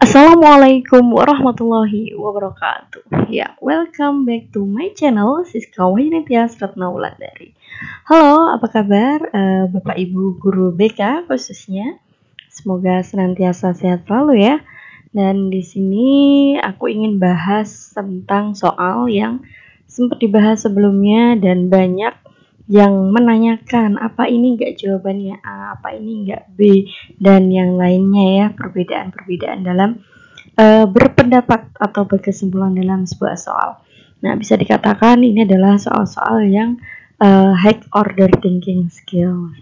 Assalamualaikum warahmatullahi wabarakatuh. Ya, welcome back to my channel Siska Wahyunityas Ratnaulandari. Halo, apa kabar Bapak Ibu Guru BK khususnya? Semoga senantiasa sehat selalu ya. Dan di sini aku ingin bahas tentang soal yang sempat dibahas sebelumnya dan banyak yang menanyakan apa ini enggak jawabannya A, apa ini enggak B, dan yang lainnya ya, perbedaan-perbedaan dalam berpendapat atau berkesimpulan dalam sebuah soal. Nah, bisa dikatakan ini adalah soal-soal yang high order thinking skill.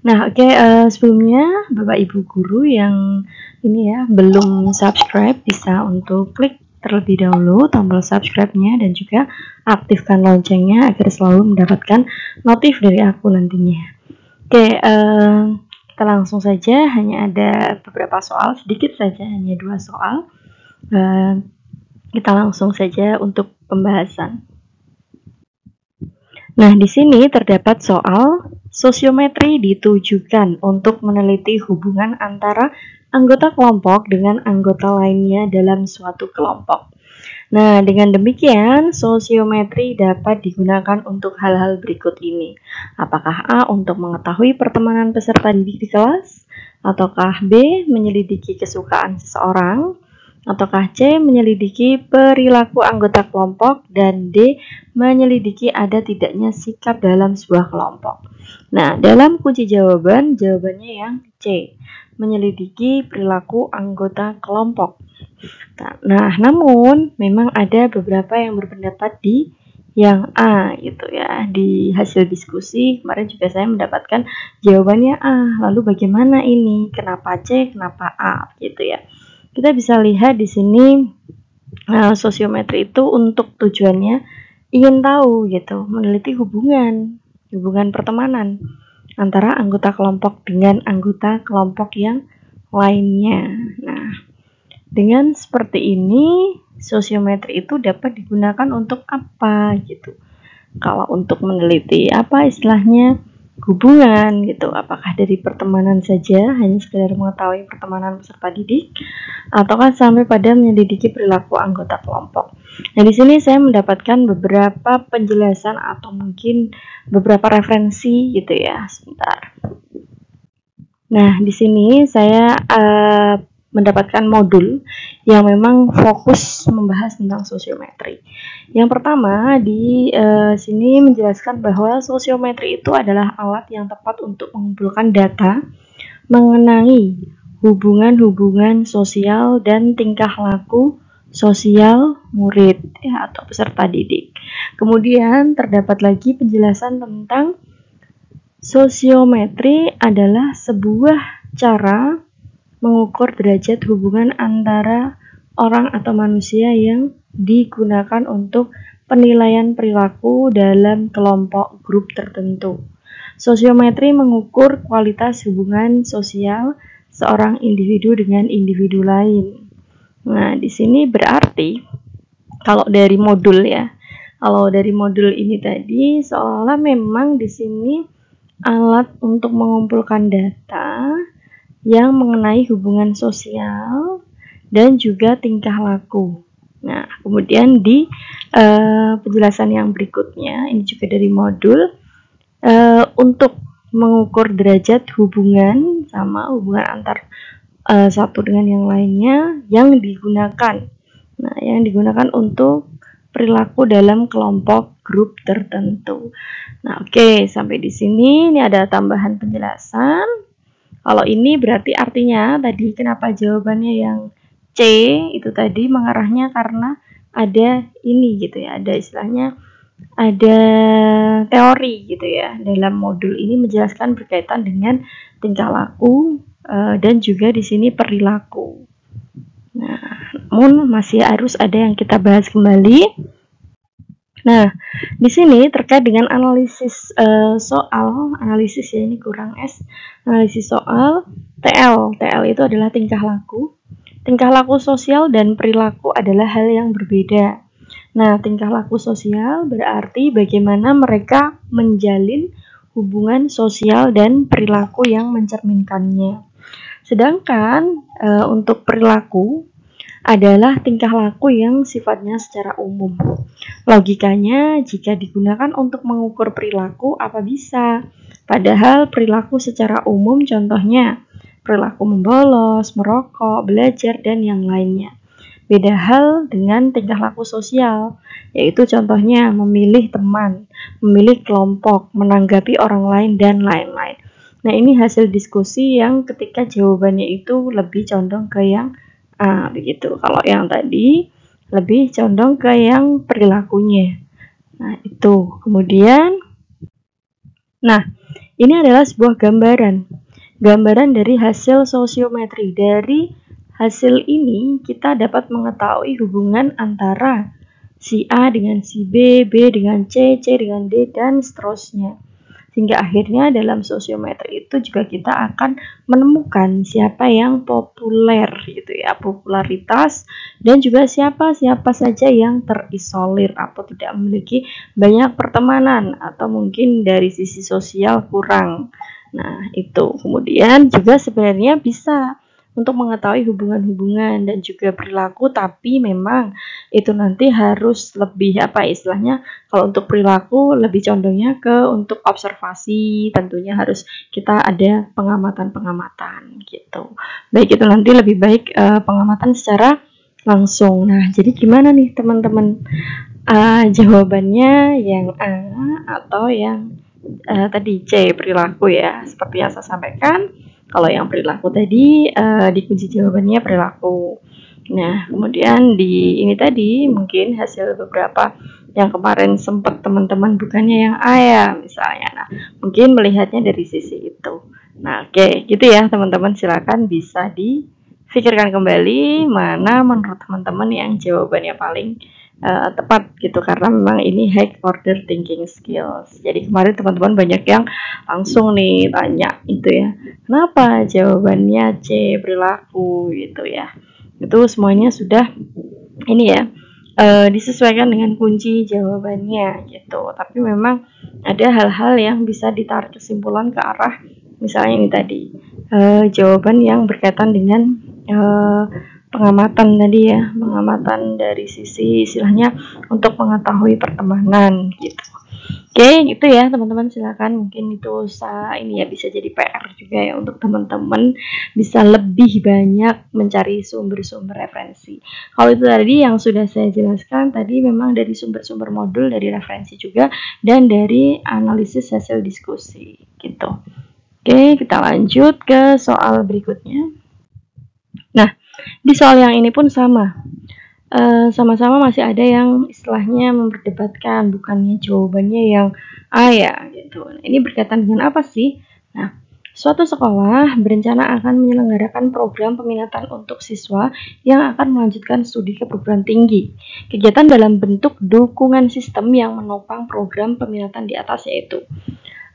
Nah, oke, sebelumnya Bapak Ibu guru yang ini ya belum subscribe bisa untuk klik terlebih dahulu tombol subscribe-nya dan juga aktifkan loncengnya agar selalu mendapatkan notif dari aku nantinya. Oke, kita langsung saja, hanya ada beberapa soal, sedikit saja, hanya 2 soal. Kita langsung saja untuk pembahasan. Nah, di sini terdapat soal sosiometri ditujukan untuk meneliti hubungan antara anggota kelompok dengan anggota lainnya dalam suatu kelompok. Nah, dengan demikian, sosiometri dapat digunakan untuk hal-hal berikut ini. Apakah A. untuk mengetahui pertemanan peserta didik di kelas? Ataukah B. menyelidiki kesukaan seseorang? Ataukah C. menyelidiki perilaku anggota kelompok? Dan D. menyelidiki ada tidaknya sikap dalam sebuah kelompok. Nah, dalam kunci jawabannya yang C. menyelidiki perilaku anggota kelompok. Nah, namun memang ada beberapa yang berpendapat di yang A gitu ya. Di hasil diskusi kemarin juga saya mendapatkan jawabannya A. Lalu bagaimana ini? Kenapa C? Kenapa A? Gitu ya. Kita bisa lihat di sini sosiometri itu untuk tujuannya ingin tahu gitu, meneliti hubungan pertemanan antara anggota kelompok dengan anggota kelompok yang lainnya. Nah, dengan seperti ini, sosiometri itu dapat digunakan untuk apa gitu. Kalau untuk meneliti apa istilahnya hubungan gitu, apakah dari pertemanan saja, hanya sekedar mengetahui pertemanan peserta didik, ataukah sampai pada menyelidiki perilaku anggota kelompok. Nah, di sini saya mendapatkan beberapa penjelasan atau mungkin beberapa referensi gitu ya. Sebentar. Nah, di sini saya mendapatkan modul yang memang fokus membahas tentang sosiometri. Yang pertama di sini menjelaskan bahwa sosiometri itu adalah alat yang tepat untuk mengumpulkan data mengenai hubungan-hubungan sosial dan tingkah laku sosial murid ya, atau peserta didik. Kemudian terdapat lagi penjelasan tentang sosiometri adalah sebuah cara mengukur derajat hubungan antara orang atau manusia yang digunakan untuk penilaian perilaku dalam kelompok grup tertentu. Sosiometri mengukur kualitas hubungan sosial seorang individu dengan individu lain. Nah, di sini berarti kalau dari modul ya, kalau dari modul ini tadi seolah memang di sini alat untuk mengumpulkan data yang mengenai hubungan sosial dan juga tingkah laku. Nah, kemudian di penjelasan yang berikutnya, ini juga dari modul, untuk mengukur derajat hubungan sama hubungan antar satu dengan yang lainnya yang digunakan. Nah, yang digunakan untuk perilaku dalam kelompok grup tertentu. Nah, oke, sampai di sini ini ada tambahan penjelasan. Kalau ini berarti artinya tadi kenapa jawabannya yang C itu tadi mengarahnya karena ada ini gitu ya, ada istilahnya ada teori gitu ya. Dalam modul ini menjelaskan berkaitan dengan tingkah laku dan juga di sini perilaku. Nah, namun masih harus ada yang kita bahas kembali. Nah, di sini terkait dengan analisis soal, analisis ya, ini kurang S, analisis soal TL. TL itu adalah tingkah laku. Tingkah laku sosial dan perilaku adalah hal yang berbeda. Nah, tingkah laku sosial berarti bagaimana mereka menjalin hubungan sosial dan perilaku yang mencerminkannya. Sedangkan untuk perilaku adalah tingkah laku yang sifatnya secara umum. Logikanya, jika digunakan untuk mengukur perilaku, apa bisa? Padahal perilaku secara umum contohnya perilaku membolos, merokok, belajar, dan yang lainnya. Beda hal dengan tingkah laku sosial, yaitu contohnya memilih teman, memilih kelompok, menanggapi orang lain, dan lain-lain. Nah, ini hasil diskusi yang ketika jawabannya itu lebih condong ke yang A, begitu. Kalau yang tadi lebih condong ke yang perilakunya. Nah, itu. Kemudian, ini adalah sebuah gambaran. Gambaran dari hasil sosiometri. Dari hasil ini, kita dapat mengetahui hubungan antara si A dengan si B, B dengan C, C dengan D, dan seterusnya. Sehingga akhirnya dalam sosiometri itu juga kita akan menemukan siapa yang populer gitu ya, popularitas, dan juga siapa saja yang terisolir atau tidak memiliki banyak pertemanan atau mungkin dari sisi sosial kurang. Nah, itu kemudian juga sebenarnya bisa untuk mengetahui hubungan-hubungan dan juga perilaku, tapi memang itu nanti harus lebih istilahnya, kalau untuk perilaku lebih condongnya ke untuk observasi, tentunya harus kita ada pengamatan gitu. Baik, itu nanti lebih baik pengamatan secara langsung. Nah, jadi gimana nih teman-teman? Jawabannya yang A atau yang tadi C, perilaku ya, seperti yang saya sampaikan. Kalau yang perilaku tadi dikunci jawabannya perilaku. Nah, kemudian di ini tadi mungkin hasil beberapa yang kemarin sempat teman-teman bukannya yang A ya misalnya. Nah, mungkin melihatnya dari sisi itu. Nah, oke, gitu ya teman-teman, silakan bisa difikirkan kembali mana menurut teman-teman yang jawabannya paling tepat gitu, karena memang ini high order thinking skills. Jadi kemarin teman-teman banyak yang langsung nih tanya itu ya, kenapa jawabannya C, perilaku gitu ya. Itu semuanya sudah ini ya disesuaikan dengan kunci jawabannya gitu. Tapi memang ada hal-hal yang bisa ditarik kesimpulan ke arah misalnya ini tadi jawaban yang berkaitan dengan pengamatan tadi ya, pengamatan dari sisi istilahnya untuk mengetahui pertemanan gitu. Oke, gitu ya teman-teman, silakan mungkin itu ini ya bisa jadi PR juga ya untuk teman-teman bisa lebih banyak mencari sumber-sumber referensi. Kalau itu tadi yang sudah saya jelaskan tadi memang dari sumber-sumber modul, dari referensi juga, dan dari analisis hasil diskusi gitu. Oke, kita lanjut ke soal berikutnya. Nah, di soal yang ini pun sama. Sama-sama masih ada yang istilahnya memperdebatkan, bukannya jawabannya yang A ya gitu. Nah, ini berkaitan dengan apa sih? Nah, suatu sekolah berencana akan menyelenggarakan program peminatan untuk siswa yang akan melanjutkan studi ke perguruan tinggi. Kegiatan dalam bentuk dukungan sistem yang menopang program peminatan di atas yaitu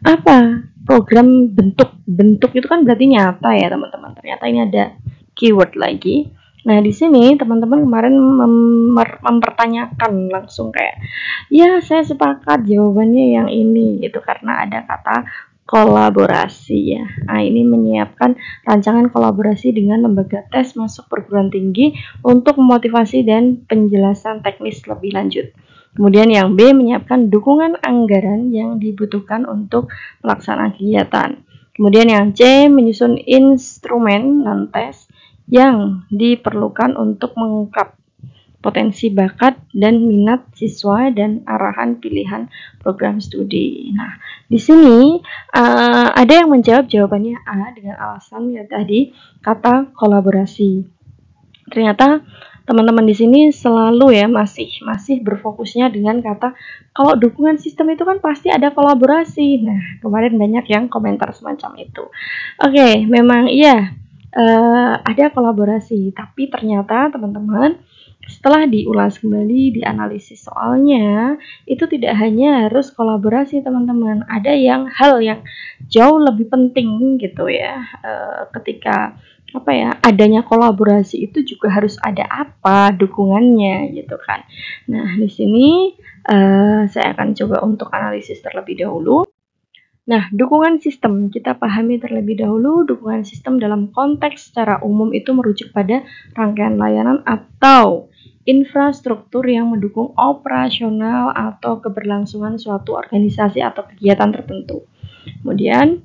apa? Program bentuk itu kan berarti nyata ya teman-teman. Ternyata ini ada keyword lagi. Nah, di sini teman-teman kemarin mempertanyakan langsung kayak, ya saya sepakat jawabannya yang ini gitu, karena ada kata kolaborasi ya. Nah, ini menyiapkan rancangan kolaborasi dengan lembaga tes masuk perguruan tinggi untuk memotivasi dan penjelasan teknis lebih lanjut. Kemudian yang B, menyiapkan dukungan anggaran yang dibutuhkan untuk pelaksanaan kegiatan. Kemudian yang C, menyusun instrumen non-tes yang diperlukan untuk mengungkap potensi bakat dan minat siswa dan arahan pilihan program studi. Nah, di sini ada yang menjawab jawabannya A dengan alasan ya tadi kata kolaborasi. Ternyata teman-teman di sini selalu ya masih berfokusnya dengan kata kalau dukungan sistem itu kan pasti ada kolaborasi. Nah, kemarin banyak yang komentar semacam itu. Oke, memang iya. Ada kolaborasi, tapi ternyata teman-teman setelah diulas kembali, dianalisis soalnya, itu tidak hanya harus kolaborasi teman-teman, ada hal yang jauh lebih penting gitu ya. Ketika adanya kolaborasi itu juga harus ada dukungannya gitu kan. Nah, di sini saya akan coba untuk analisis terlebih dahulu. Nah, dukungan sistem kita pahami terlebih dahulu. Dukungan sistem dalam konteks secara umum itu merujuk pada rangkaian layanan atau infrastruktur yang mendukung operasional atau keberlangsungan suatu organisasi atau kegiatan tertentu. Kemudian,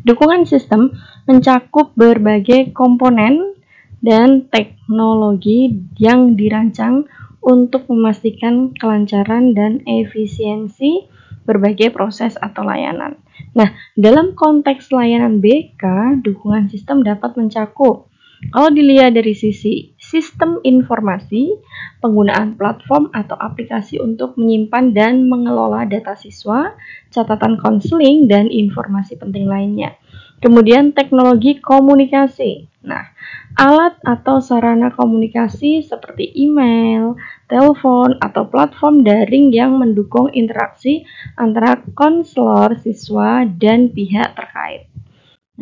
dukungan sistem mencakup berbagai komponen dan teknologi yang dirancang untuk memastikan kelancaran dan efisiensi berbagai proses atau layanan. Nah, dalam konteks layanan BK, dukungan sistem dapat mencakup, kalau dilihat dari sisi sistem informasi, penggunaan platform atau aplikasi untuk menyimpan dan mengelola data siswa, catatan konseling, dan informasi penting lainnya. Kemudian teknologi komunikasi. Nah, alat atau sarana komunikasi seperti email, telepon, atau platform daring yang mendukung interaksi antara konselor, siswa, dan pihak terkait.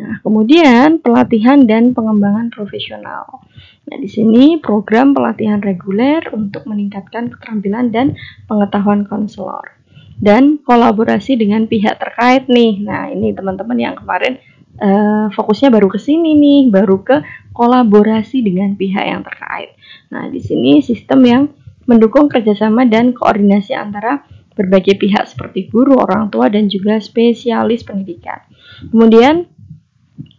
Nah, kemudian pelatihan dan pengembangan profesional. Nah, di sini program pelatihan reguler untuk meningkatkan keterampilan dan pengetahuan konselor. Dan kolaborasi dengan pihak terkait nih. Nah, ini teman-teman yang kemarin fokusnya baru ke sini nih, baru ke kolaborasi dengan pihak yang terkait. Nah, di sini sistem yang mendukung kerjasama dan koordinasi antara berbagai pihak seperti guru, orang tua, dan juga spesialis pendidikan. Kemudian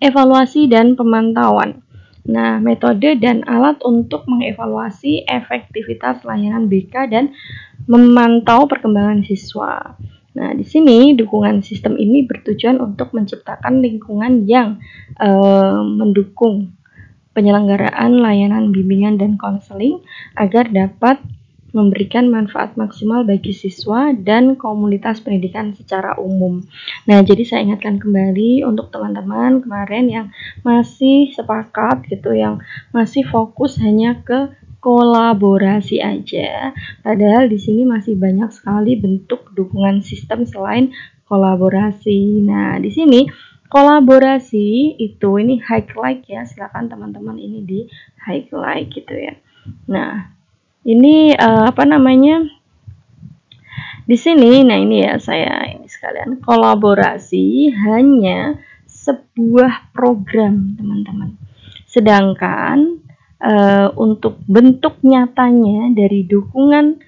evaluasi dan pemantauan. Nah, metode dan alat untuk mengevaluasi efektivitas layanan BK dan memantau perkembangan siswa. Nah, di sini dukungan sistem ini bertujuan untuk menciptakan lingkungan yang mendukung penyelenggaraan layanan bimbingan dan konseling agar dapat memberikan manfaat maksimal bagi siswa dan komunitas pendidikan secara umum. Nah, jadi saya ingatkan kembali untuk teman-teman kemarin yang masih sepakat gitu, yang masih fokus hanya ke kolaborasi aja. Padahal di sini masih banyak sekali bentuk dukungan sistem selain kolaborasi. Nah, di sini kolaborasi itu ini highlight ya, silakan teman-teman ini di highlight gitu ya. Nah, ini di sini, nah ini ya saya ini sekalian, kolaborasi hanya sebuah program teman-teman. Sedangkan untuk bentuk nyatanya dari dukungan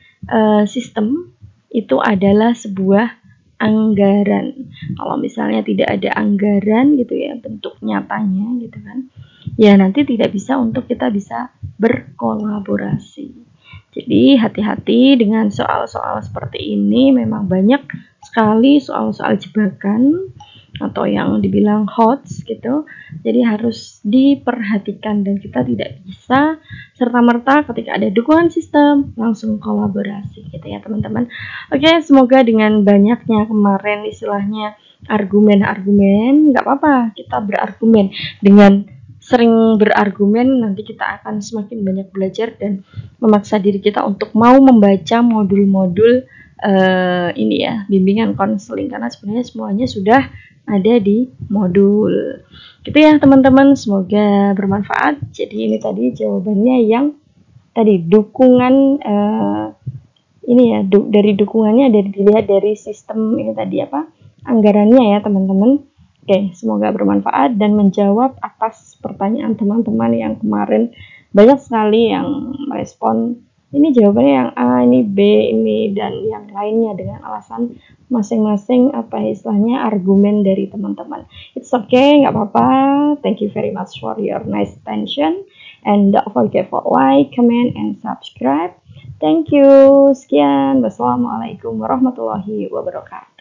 sistem itu adalah sebuah anggaran. Kalau misalnya tidak ada anggaran gitu ya, bentuk nyatanya gitu kan, ya nanti tidak bisa untuk kita bisa berkolaborasi. Jadi hati-hati dengan soal-soal seperti ini, memang banyak sekali soal-soal jebakan atau yang dibilang hoax gitu. Jadi harus diperhatikan dan kita tidak bisa serta-merta ketika ada dukungan sistem langsung kolaborasi gitu ya teman-teman. Oke, semoga dengan banyaknya kemarin istilahnya argumen-argumen, nggak apa-apa kita berargumen. Dengan sering berargumen nanti kita akan semakin banyak belajar dan memaksa diri kita untuk mau membaca modul-modul ini ya, bimbingan konseling, karena sebenarnya semuanya sudah ada di modul. Gitu ya teman-teman, semoga bermanfaat. Jadi ini tadi jawabannya yang tadi dukungan ini ya, dari dukungannya dari dilihat dari sistem ini tadi apa? Anggarannya ya teman-teman. Oke, semoga bermanfaat dan menjawab atas pertanyaan teman-teman yang kemarin. Banyak sekali yang merespon ini jawabannya yang A, ini B, ini dan yang lainnya dengan alasan masing-masing apa istilahnya argumen dari teman-teman. It's okay, nggak apa-apa. Thank you very much for your nice attention and don't forget for like, comment, and subscribe. Thank you. Sekian. Wassalamualaikum warahmatullahi wabarakatuh.